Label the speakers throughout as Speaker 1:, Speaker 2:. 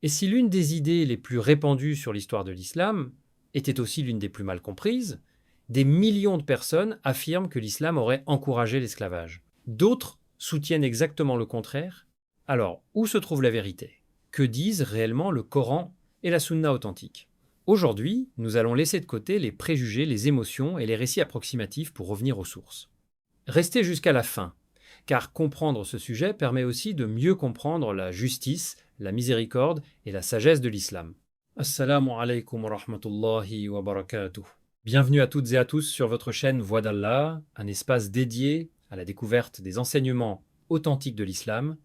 Speaker 1: Et si l'une des idées les plus répandues sur l'histoire de l'islam était aussi l'une des plus mal comprises, des millions de personnes affirment que l'islam aurait encouragé l'esclavage. D'autres soutiennent exactement le contraire. Alors, où se trouve la vérité? Que disent réellement le Coran et la Sunna authentique? Aujourd'hui, nous allons laisser de côté les préjugés, les émotions et les récits approximatifs pour revenir aux sources. Restez jusqu'à la fin, car comprendre ce sujet permet aussi de mieux comprendre la justice, la miséricorde et la sagesse de l'islam. Assalamu alaikum wa rahmatullahi wa barakatuh. Bienvenue à toutes et à tous sur votre chaîne Voix d'Allah, un espace dédié à la découverte des enseignements authentiques de l'islam,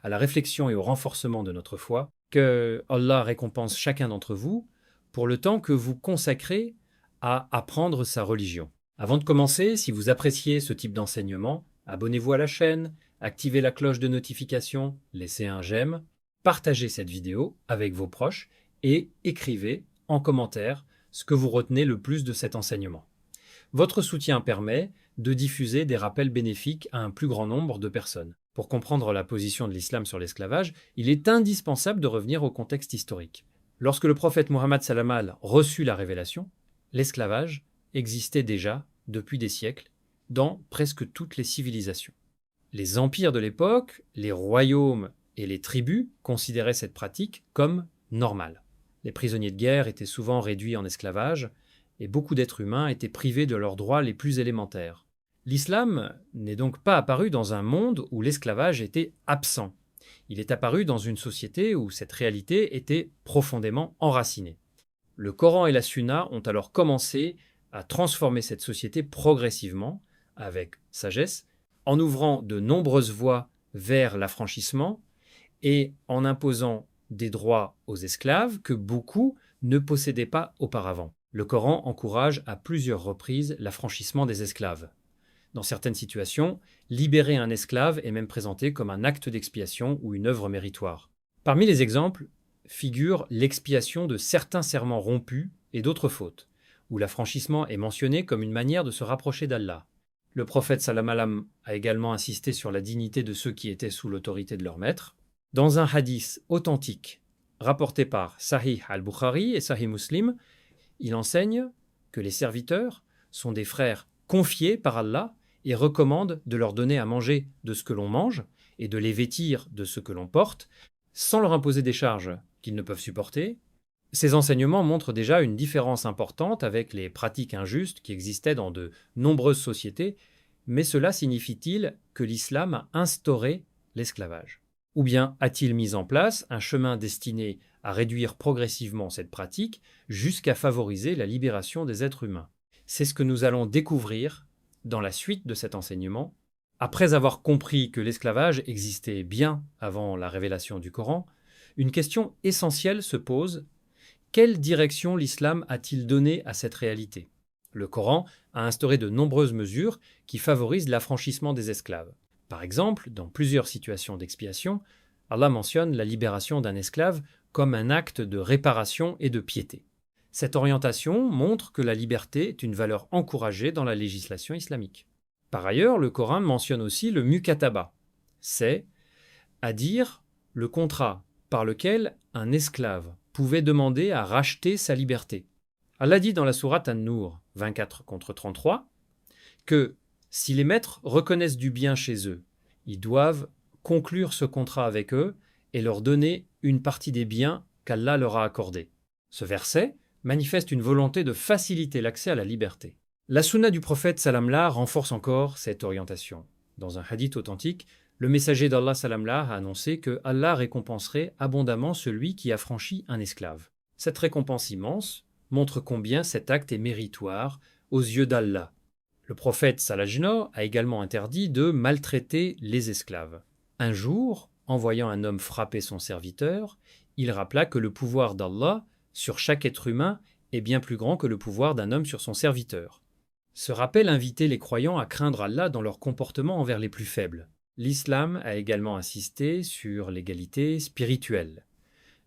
Speaker 1: à la réflexion et au renforcement de notre foi. Que Allah récompense chacun d'entre vous pour le temps que vous consacrez à apprendre sa religion. Avant de commencer, si vous appréciez ce type d'enseignement, abonnez-vous à la chaîne, activez la cloche de notification, laissez un j'aime, partagez cette vidéo avec vos proches et écrivez en commentaire ce que vous retenez le plus de cet enseignement. Votre soutien permet de diffuser des rappels bénéfiques à un plus grand nombre de personnes. Pour comprendre la position de l'islam sur l'esclavage, il est indispensable de revenir au contexte historique. Lorsque le prophète Muhammad sallam reçut la révélation, l'esclavage existait déjà depuis des siècles dans presque toutes les civilisations. Les empires de l'époque, les royaumes et les tribus considéraient cette pratique comme normale. Les prisonniers de guerre étaient souvent réduits en esclavage et beaucoup d'êtres humains étaient privés de leurs droits les plus élémentaires. L'islam n'est donc pas apparu dans un monde où l'esclavage était absent. Il est apparu dans une société où cette réalité était profondément enracinée. Le Coran et la Sunna ont alors commencé à transformer cette société progressivement, avec sagesse, en ouvrant de nombreuses voies vers l'affranchissement et en imposant des droits aux esclaves que beaucoup ne possédaient pas auparavant. Le Coran encourage à plusieurs reprises l'affranchissement des esclaves. Dans certaines situations, libérer un esclave est même présenté comme un acte d'expiation ou une œuvre méritoire. Parmi les exemples figure l'expiation de certains serments rompus et d'autres fautes, où l'affranchissement est mentionné comme une manière de se rapprocher d'Allah. Le prophète sallam alam a également insisté sur la dignité de ceux qui étaient sous l'autorité de leur maître. Dans un hadith authentique rapporté par Sahih al-Bukhari et Sahih Muslim, il enseigne que les serviteurs sont des frères confiés par Allah et recommande de leur donner à manger de ce que l'on mange et de les vêtir de ce que l'on porte, sans leur imposer des charges qu'ils ne peuvent supporter. Ces enseignements montrent déjà une différence importante avec les pratiques injustes qui existaient dans de nombreuses sociétés, mais cela signifie-t-il que l'islam a instauré l'esclavage? Ou bien a-t-il mis en place un chemin destiné à réduire progressivement cette pratique jusqu'à favoriser la libération des êtres humains? C'est ce que nous allons découvrir dans la suite de cet enseignement. Après avoir compris que l'esclavage existait bien avant la révélation du Coran, une question essentielle se pose: quelle direction l'islam a-t-il donné à cette réalité? Le Coran a instauré de nombreuses mesures qui favorisent l'affranchissement des esclaves. Par exemple, dans plusieurs situations d'expiation, Allah mentionne la libération d'un esclave comme un acte de réparation et de piété. Cette orientation montre que la liberté est une valeur encouragée dans la législation islamique. Par ailleurs, le Coran mentionne aussi le mukataba, c'est à dire le contrat par lequel un esclave pouvait demander à racheter sa liberté. Allah dit dans la sourate An-Nur 24-33 que si les maîtres reconnaissent du bien chez eux, ils doivent conclure ce contrat avec eux et leur donner une partie des biens qu'Allah leur a accordés. Ce verset manifeste une volonté de faciliter l'accès à la liberté. La sunna du prophète salamlah renforce encore cette orientation. Dans un hadith authentique, le messager d'Allah salamlah a annoncé que Allah récompenserait abondamment celui qui affranchit un esclave. Cette récompense immense montre combien cet acte est méritoire aux yeux d'Allah. Le prophète sallallahu a également interdit de maltraiter les esclaves. Un jour, en voyant un homme frapper son serviteur, il rappela que le pouvoir d'Allah sur chaque être humain est bien plus grand que le pouvoir d'un homme sur son serviteur. Ce rappel invitait les croyants à craindre Allah dans leur comportement envers les plus faibles. L'islam a également insisté sur l'égalité spirituelle.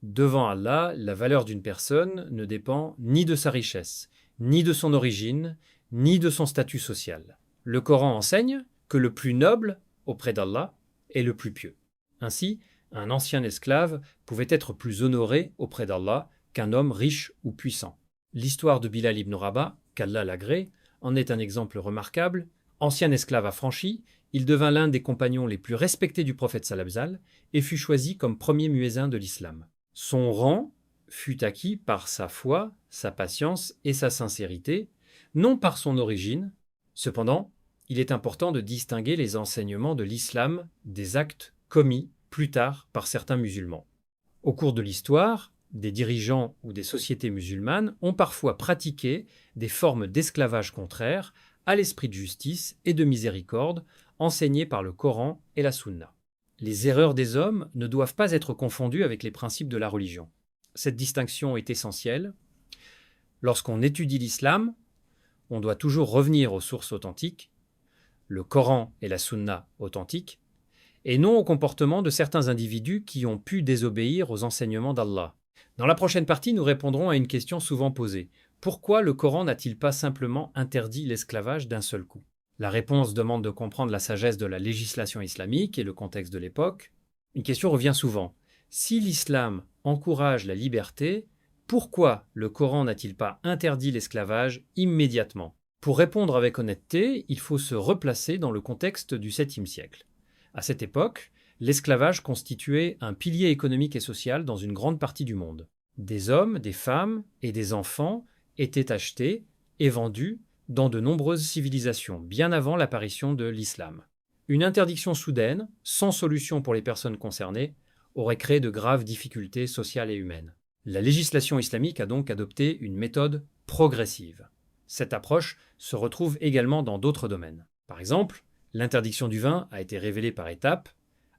Speaker 1: Devant Allah, la valeur d'une personne ne dépend ni de sa richesse, ni de son origine, ni de son statut social. Le Coran enseigne que le plus noble auprès d'Allah est le plus pieux. Ainsi, Un ancien esclave pouvait être plus honoré auprès d'Allah qu'un homme riche ou puissant. L'histoire de Bilal ibn Rabah, qu'Allah l'agrée, en est un exemple remarquable. Ancien esclave affranchi, il devint l'un des compagnons les plus respectés du prophète Salabzal et fut choisi comme premier muezzin de l'islam. Son rang fut acquis par sa foi, sa patience et sa sincérité, non par son origine. Cependant, il est important de distinguer les enseignements de l'islam des actes commis plus tard par certains musulmans. Au cours de l'histoire, des dirigeants ou des sociétés musulmanes ont parfois pratiqué des formes d'esclavage contraires à l'esprit de justice et de miséricorde enseignées par le Coran et la Sunna. Les erreurs des hommes ne doivent pas être confondues avec les principes de la religion. Cette distinction est essentielle. Lorsqu'on étudie l'islam, on doit toujours revenir aux sources authentiques, le Coran et la Sunna authentiques, et non au comportement de certains individus qui ont pu désobéir aux enseignements d'Allah. Dans la prochaine partie, nous répondrons à une question souvent posée. Pourquoi le Coran n'a-t-il pas simplement interdit l'esclavage d'un seul coup? La réponse demande de comprendre la sagesse de la législation islamique et le contexte de l'époque. Une question revient souvent. Si l'islam encourage la liberté, pourquoi le Coran n'a-t-il pas interdit l'esclavage immédiatement? Pour répondre avec honnêteté, il faut se replacer dans le contexte du 7e siècle. À cette époque, l'esclavage constituait un pilier économique et social dans une grande partie du monde. Des hommes, des femmes et des enfants étaient achetés et vendus dans de nombreuses civilisations, bien avant l'apparition de l'islam. Une interdiction soudaine, sans solution pour les personnes concernées, aurait créé de graves difficultés sociales et humaines. La législation islamique a donc adopté une méthode progressive. Cette approche se retrouve également dans d'autres domaines. Par exemple, l'interdiction du vin a été révélée par étapes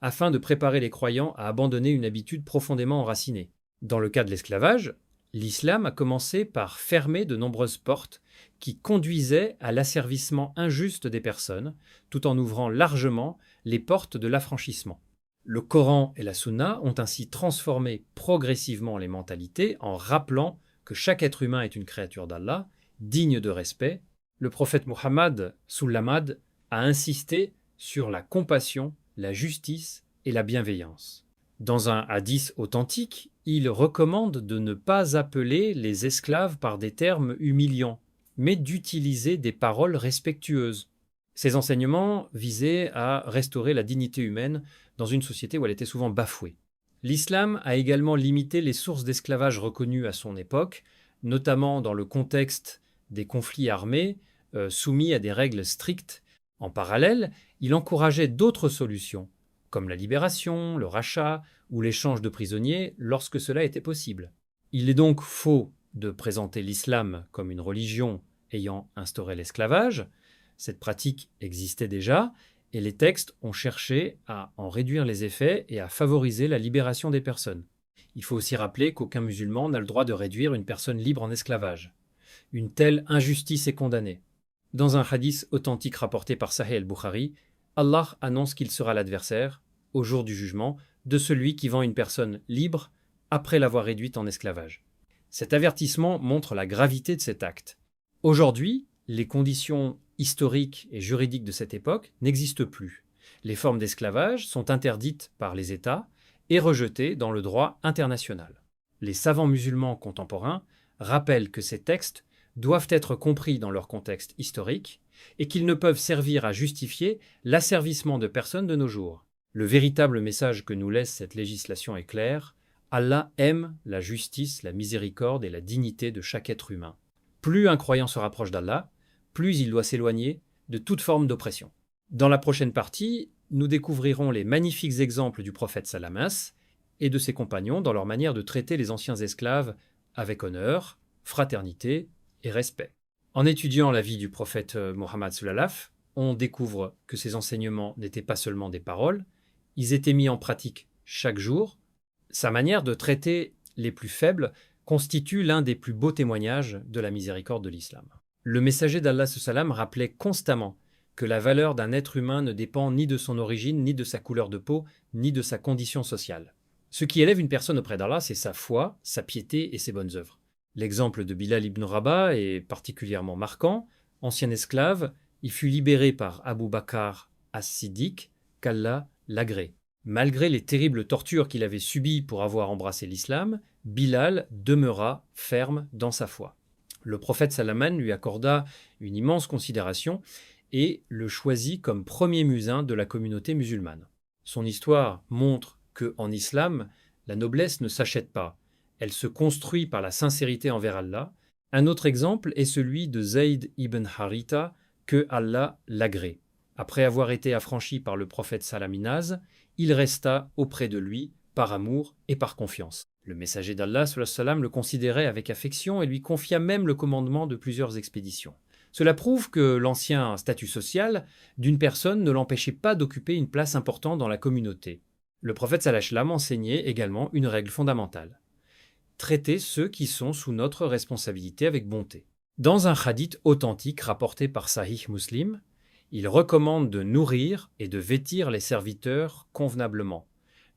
Speaker 1: afin de préparer les croyants à abandonner une habitude profondément enracinée. Dans le cas de l'esclavage, l'islam a commencé par fermer de nombreuses portes qui conduisaient à l'asservissement injuste des personnes, tout en ouvrant largement les portes de l'affranchissement. Le Coran et la Sunna ont ainsi transformé progressivement les mentalités en rappelant que chaque être humain est une créature d'Allah, digne de respect. Le prophète Muhammad Sullamad a insisté sur la compassion, la justice et la bienveillance. Dans un hadith authentique, il recommande de ne pas appeler les esclaves par des termes humiliants, mais d'utiliser des paroles respectueuses. Ces enseignements visaient à restaurer la dignité humaine dans une société où elle était souvent bafouée. L'islam a également limité les sources d'esclavage reconnues à son époque, notamment dans le contexte des conflits armés soumis à des règles strictes. En parallèle, il encourageait d'autres solutions, comme la libération, le rachat ou l'échange de prisonniers lorsque cela était possible. Il est donc faux de présenter l'islam comme une religion ayant instauré l'esclavage. Cette pratique existait déjà et les textes ont cherché à en réduire les effets et à favoriser la libération des personnes. Il faut aussi rappeler qu'aucun musulman n'a le droit de réduire une personne libre en esclavage. Une telle injustice est condamnée. Dans un hadith authentique rapporté par Sahih al-Bukhari, Allah annonce qu'il sera l'adversaire, au jour du jugement, de celui qui vend une personne libre après l'avoir réduite en esclavage. Cet avertissement montre la gravité de cet acte. Aujourd'hui, les conditions historiques et juridiques de cette époque n'existent plus. Les formes d'esclavage sont interdites par les États et rejetées dans le droit international. Les savants musulmans contemporains rappellent que ces textes doivent être compris dans leur contexte historique et qu'ils ne peuvent servir à justifier l'asservissement de personnes de nos jours. Le véritable message que nous laisse cette législation est clair. Allah aime la justice, la miséricorde et la dignité de chaque être humain. Plus un croyant se rapproche d'Allah, plus il doit s'éloigner de toute forme d'oppression. Dans la prochaine partie, nous découvrirons les magnifiques exemples du prophète Salamas et de ses compagnons dans leur manière de traiter les anciens esclaves avec honneur, fraternité et respect. En étudiant la vie du prophète Mohammed Sullalaf, on découvre que ses enseignements n'étaient pas seulement des paroles, ils étaient mis en pratique chaque jour. Sa manière de traiter les plus faibles constitue l'un des plus beaux témoignages de la miséricorde de l'islam. Le messager d'Allah salam rappelait constamment que la valeur d'un être humain ne dépend ni de son origine, ni de sa couleur de peau, ni de sa condition sociale. Ce qui élève une personne auprès d'Allah, c'est sa foi, sa piété et ses bonnes œuvres. L'exemple de Bilal ibn Rabah est particulièrement marquant. Ancien esclave, il fut libéré par Abu Bakr as-Siddiq, qu'Allah l'agrée. Malgré les terribles tortures qu'il avait subies pour avoir embrassé l'islam, Bilal demeura ferme dans sa foi. Le prophète Salaman lui accorda une immense considération et le choisit comme premier muezzin de la communauté musulmane. Son histoire montre que, en islam, la noblesse ne s'achète pas, elle se construit par la sincérité envers Allah. Un autre exemple est celui de Zayd ibn Haritha, que Allah l'agrée. Après avoir été affranchi par le prophète Salaminaz, il resta auprès de lui par amour et par confiance. Le messager d'Allah sallam, le considérait avec affection et lui confia même le commandement de plusieurs expéditions. Cela prouve que l'ancien statut social d'une personne ne l'empêchait pas d'occuper une place importante dans la communauté. Le prophète sallam enseignait également une règle fondamentale: traiter ceux qui sont sous notre responsabilité avec bonté. Dans un hadith authentique rapporté par Sahih Muslim, il recommande de nourrir et de vêtir les serviteurs convenablement,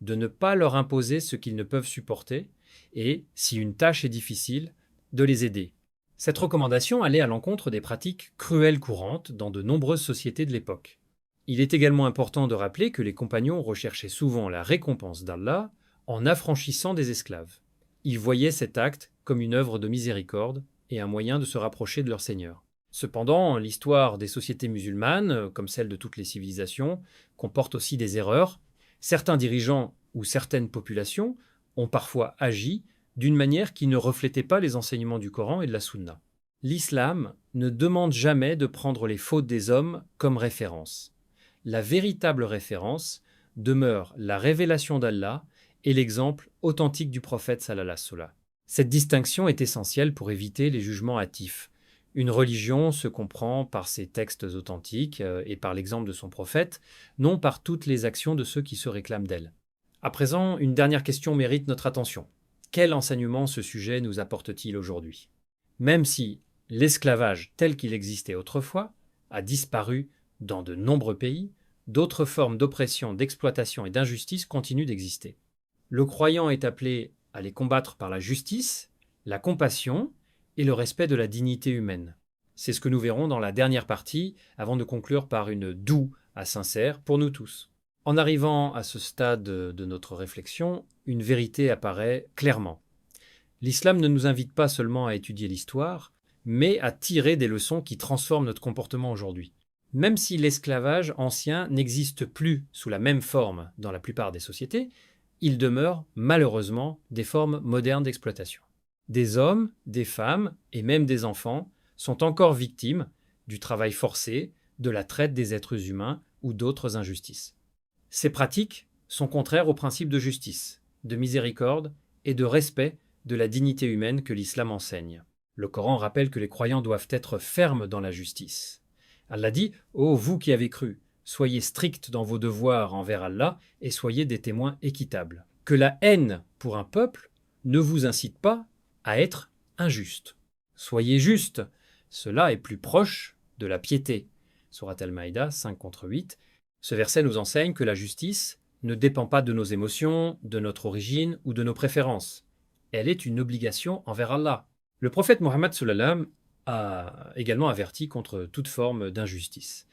Speaker 1: de ne pas leur imposer ce qu'ils ne peuvent supporter et, si une tâche est difficile, de les aider. Cette recommandation allait à l'encontre des pratiques cruelles courantes dans de nombreuses sociétés de l'époque. Il est également important de rappeler que les compagnons recherchaient souvent la récompense d'Allah en affranchissant des esclaves. Ils voyaient cet acte comme une œuvre de miséricorde et un moyen de se rapprocher de leur Seigneur. Cependant, l'histoire des sociétés musulmanes, comme celle de toutes les civilisations, comporte aussi des erreurs. Certains dirigeants ou certaines populations ont parfois agi d'une manière qui ne reflétait pas les enseignements du Coran et de la Sunna. L'islam ne demande jamais de prendre les fautes des hommes comme référence. La véritable référence demeure la révélation d'Allah et l'exemple authentique du prophète sallallahu alayhi wa sallam. Cette distinction est essentielle pour éviter les jugements hâtifs. Une religion se comprend par ses textes authentiques et par l'exemple de son prophète, non par toutes les actions de ceux qui se réclament d'elle. À présent, une dernière question mérite notre attention. Quel enseignement ce sujet nous apporte-t-il aujourd'hui? Même si l'esclavage tel qu'il existait autrefois a disparu dans de nombreux pays, d'autres formes d'oppression, d'exploitation et d'injustice continuent d'exister. Le croyant est appelé à les combattre par la justice, la compassion et le respect de la dignité humaine. C'est ce que nous verrons dans la dernière partie, avant de conclure par une doua sincère pour nous tous. En arrivant à ce stade de notre réflexion, une vérité apparaît clairement. L'islam ne nous invite pas seulement à étudier l'histoire, mais à tirer des leçons qui transforment notre comportement aujourd'hui. Même si l'esclavage ancien n'existe plus sous la même forme dans la plupart des sociétés, il demeure malheureusement des formes modernes d'exploitation. Des hommes, des femmes et même des enfants sont encore victimes du travail forcé, de la traite des êtres humains ou d'autres injustices. Ces pratiques sont contraires aux principes de justice, de miséricorde et de respect de la dignité humaine que l'islam enseigne. Le Coran rappelle que les croyants doivent être fermes dans la justice. Allah dit: « Ô vous qui avez cru, soyez stricts dans vos devoirs envers Allah et soyez des témoins équitables. Que la haine pour un peuple ne vous incite pas à être injuste. Soyez justes, cela est plus proche de la piété. » Surat Al-Maïda 5-8. Ce verset nous enseigne que la justice ne dépend pas de nos émotions, de notre origine ou de nos préférences. Elle est une obligation envers Allah. Le prophète Mohammed sallam a également averti contre toute forme d'injustice.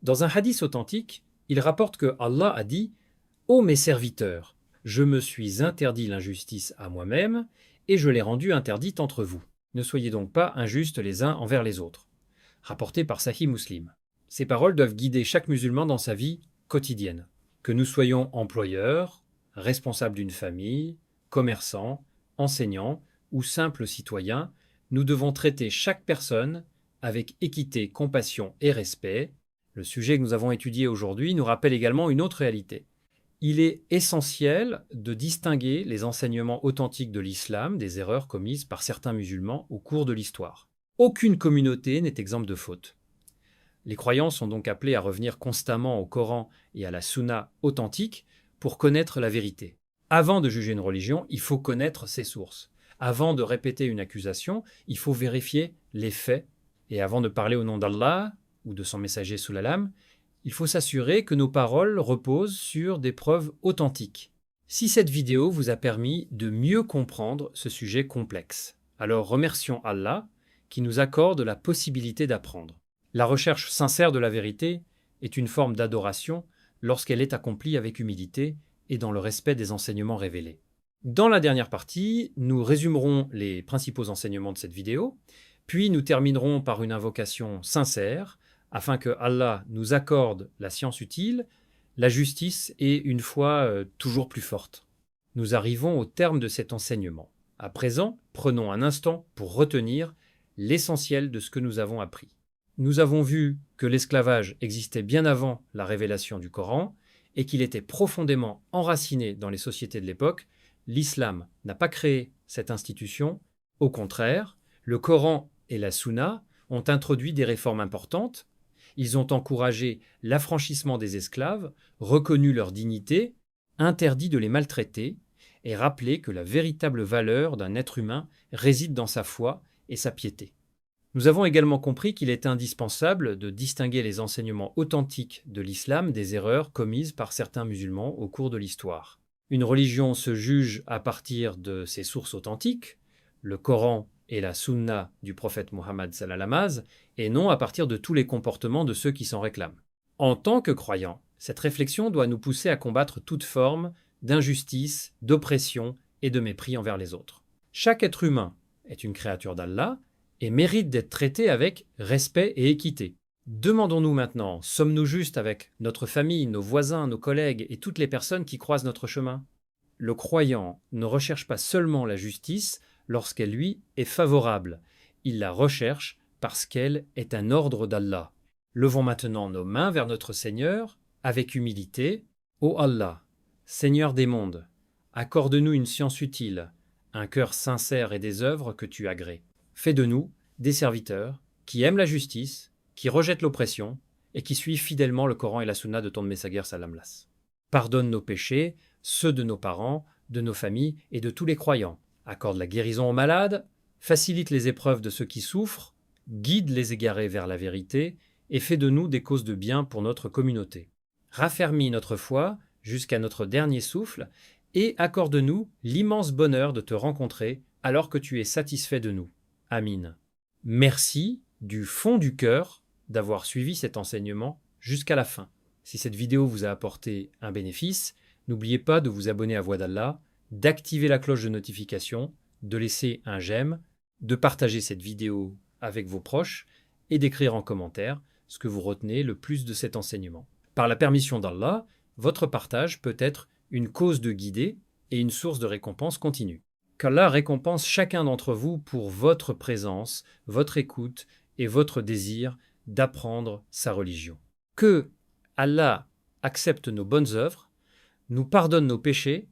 Speaker 1: Dans un hadith authentique, il rapporte que Allah a dit: « Ô mes serviteurs, je me suis interdit l'injustice à moi-même et je l'ai rendue interdite entre vous. Ne soyez donc pas injustes les uns envers les autres. » Rapporté par Sahih Muslim. Ces paroles doivent guider chaque musulman dans sa vie quotidienne. Que nous soyons employeurs, responsables d'une famille, commerçants, enseignants ou simples citoyens, nous devons traiter chaque personne avec équité, compassion et respect. Le sujet que nous avons étudié aujourd'hui nous rappelle également une autre réalité. Il est essentiel de distinguer les enseignements authentiques de l'islam des erreurs commises par certains musulmans au cours de l'histoire. Aucune communauté n'est exempte de fautes. Les croyants sont donc appelés à revenir constamment au Coran et à la Sunna authentique pour connaître la vérité. Avant de juger une religion, il faut connaître ses sources. Avant de répéter une accusation, il faut vérifier les faits. Et avant de parler au nom d'Allah ou de son messager Sullam, il faut s'assurer que nos paroles reposent sur des preuves authentiques. Si cette vidéo vous a permis de mieux comprendre ce sujet complexe, alors remercions Allah qui nous accorde la possibilité d'apprendre. La recherche sincère de la vérité est une forme d'adoration lorsqu'elle est accomplie avec humilité et dans le respect des enseignements révélés. Dans la dernière partie, nous résumerons les principaux enseignements de cette vidéo, puis nous terminerons par une invocation sincère, afin que Allah nous accorde la science utile, la justice et une foi toujours plus forte. Nous arrivons au terme de cet enseignement. À présent, prenons un instant pour retenir l'essentiel de ce que nous avons appris. Nous avons vu que l'esclavage existait bien avant la révélation du Coran et qu'il était profondément enraciné dans les sociétés de l'époque. L'islam n'a pas créé cette institution. Au contraire, le Coran et la Sunna ont introduit des réformes importantes. Ils ont encouragé l'affranchissement des esclaves, reconnu leur dignité, interdit de les maltraiter et rappelé que la véritable valeur d'un être humain réside dans sa foi et sa piété. Nous avons également compris qu'il est indispensable de distinguer les enseignements authentiques de l'islam des erreurs commises par certains musulmans au cours de l'histoire. Une religion se juge à partir de ses sources authentiques, le Coran et la Sunna du prophète Mohammed sallallahu alayhi wa sallam, et non à partir de tous les comportements de ceux qui s'en réclament. En tant que croyants, cette réflexion doit nous pousser à combattre toute forme d'injustice, d'oppression et de mépris envers les autres. Chaque être humain est une créature d'Allah et mérite d'être traité avec respect et équité. Demandons-nous maintenant, sommes-nous justes avec notre famille, nos voisins, nos collègues et toutes les personnes qui croisent notre chemin? Le croyant ne recherche pas seulement la justice lorsqu'elle lui est favorable, il la recherche parce qu'elle est un ordre d'Allah. Levons maintenant nos mains vers notre Seigneur avec humilité. Ô Allah, Seigneur des mondes, accorde-nous une science utile, un cœur sincère et des œuvres que tu agrées. Fais de nous des serviteurs qui aiment la justice, qui rejettent l'oppression et qui suivent fidèlement le Coran et la Sunna de ton messager salam. Pardonne nos péchés, ceux de nos parents, de nos familles et de tous les croyants. Accorde la guérison aux malades, facilite les épreuves de ceux qui souffrent, guide les égarés vers la vérité et fais de nous des causes de bien pour notre communauté. Raffermis notre foi jusqu'à notre dernier souffle et accorde-nous l'immense bonheur de te rencontrer alors que tu es satisfait de nous. Amin. Merci du fond du cœur d'avoir suivi cet enseignement jusqu'à la fin. Si cette vidéo vous a apporté un bénéfice, n'oubliez pas de vous abonner à Voix d'Allah, d'activer la cloche de notification, de laisser un j'aime, de partager cette vidéo avec vos proches et d'écrire en commentaire ce que vous retenez le plus de cet enseignement. Par la permission d'Allah, votre partage peut être une cause de guidée et une source de récompense continue. Qu'Allah récompense chacun d'entre vous pour votre présence, votre écoute et votre désir d'apprendre sa religion. Que Allah accepte nos bonnes œuvres, nous pardonne nos péchés,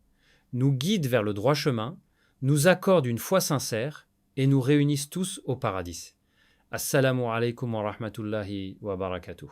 Speaker 1: nous guide vers le droit chemin, nous accorde une foi sincère et nous réunisse tous au paradis. Assalamu alaikum wa rahmatullahi wa barakatuh.